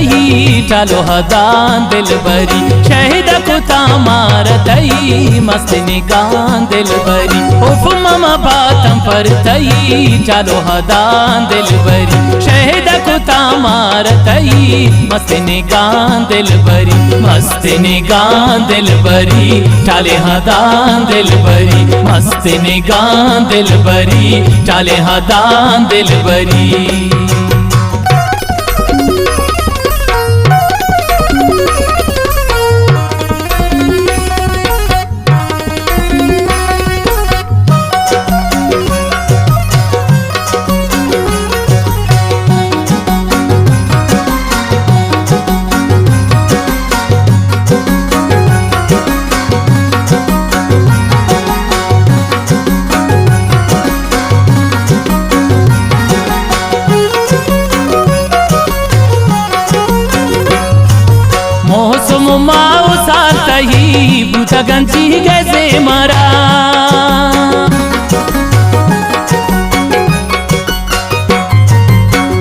मारतई चालो हदान दिल बरी शहीद कुता मारतई मस्त निगान दिल बरी उफ ममा बातम पर तई चालो हदान दिल बरी शहीद कुता मारतई मस्त निगान दिल बरी मस्त निगान दिल बरी चाले हदान दिल बरी मस्त निगान दिल बरी चाले हदान दिल बरी माओ सातही बुता गंजी गैसे मरा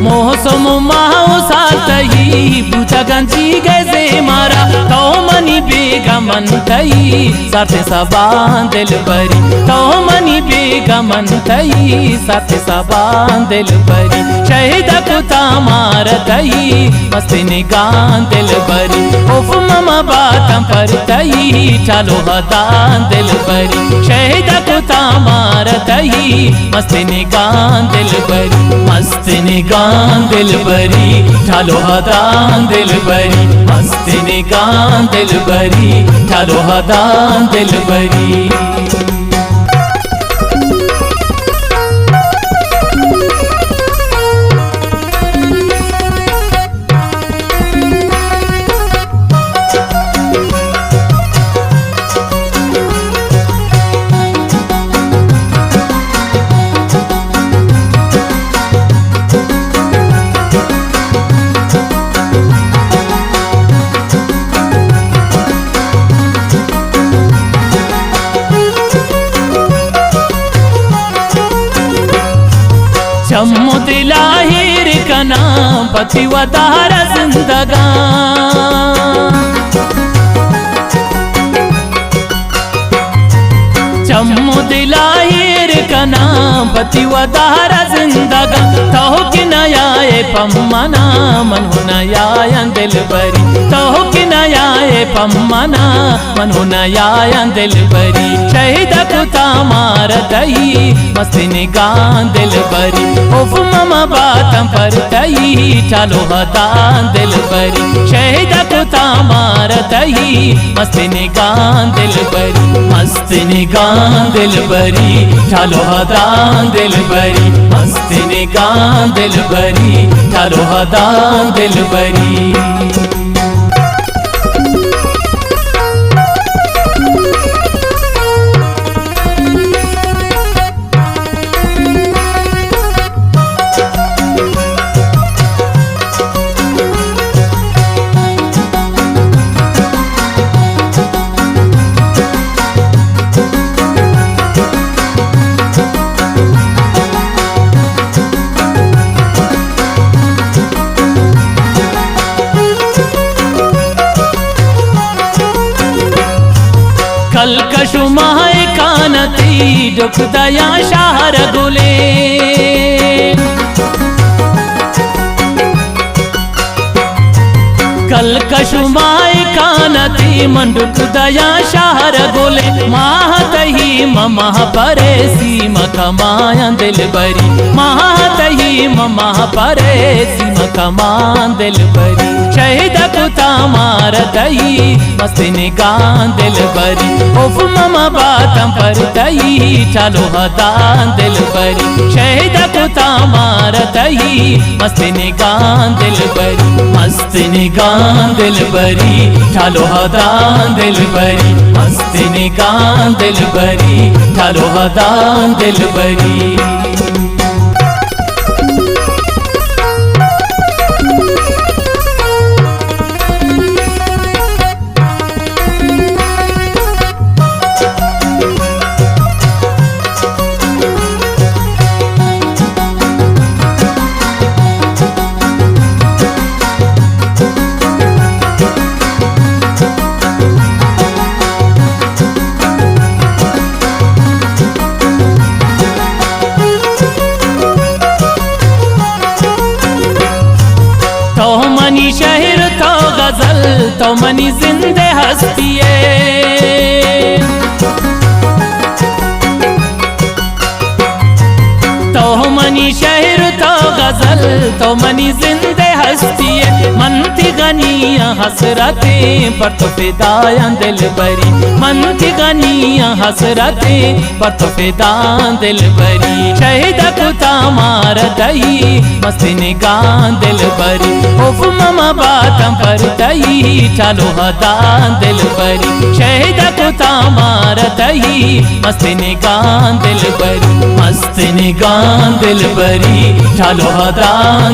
मौसम माओ सातही बुता गंजी गैसे मारा तो मनी बेगा मन तई साथे सबान दिल बरी तो मनी बेगा मन तई साथे सबान दिल बरी शहीद कुता मारतई मस्त निगान दिल बरी उफ ममा बातम पर तई चालो हदान दिल बरी शहीद कुता मारतई मस्त निगान दिल बरी मस्त निगान दिल बरी चालो हदान दिल बरी मस्त निगान दिल बरी चालो हदान दिल बरी चम्मो दिलाहिर कना पति वदार जिंदगा चम्मो दिलाहिर कना पति वदार जिंदगा तहो कि नयाए पम्मना मन हो नयायन दिल बरी तहो कि नयाए पम्मना मन हो नयायन दिल बरी शहीद कुता मारतई मस्त निगान दिल बरी उफ ममा बातम पर तई चालो हदान दिल बरी शहीद कुता मारतई मस्त निगान दिल बरी मस्त निगान दिल बरी चालो हदान दिल बरी मस्त निगान दिल बरी चालो हदान दिल बरी कलकशु माए कानती दुख दया शाहर गुले कलकशु माए कानती मंडुक दया शाहर गोले माहतही ममह परे सीम कमायन दिल बरी माहतही ममह परे सीम कमान दिल बरी शहीद कुता मारतई मस्त निगान दिल बरी उफ ममा बातम पर तई चालो हदान दिल बरी शहीद कुता मारतई मस्त निगान दिल बरी मस्त निगान दिल बरी चालो हदान दिल बरी मस्त निगान दिल बरी चालो हदान दिल बरी तो मनी जिंदे हस्तिए तो मनी शहर तो गजल तो मनी जिंदे हस्तिए मन थी गनिया हसरतें पर तो फिदाया दिल बरी मन थी गनिया हसरतें पर तो फिदा दिल बरी शहीद कुता मार दई मस्ती निगाह दिल बरी उफ ममा बातम पर दई चलो हदा दिल बरी शहीद कुता मार दई मस्ती निगाह दिल बरी मस्ती निगाह दिल बरी चलो हदा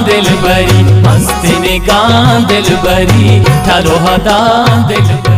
दिल बरी मस्ती निगाह दिल बरी चलो हदा दिल बरी।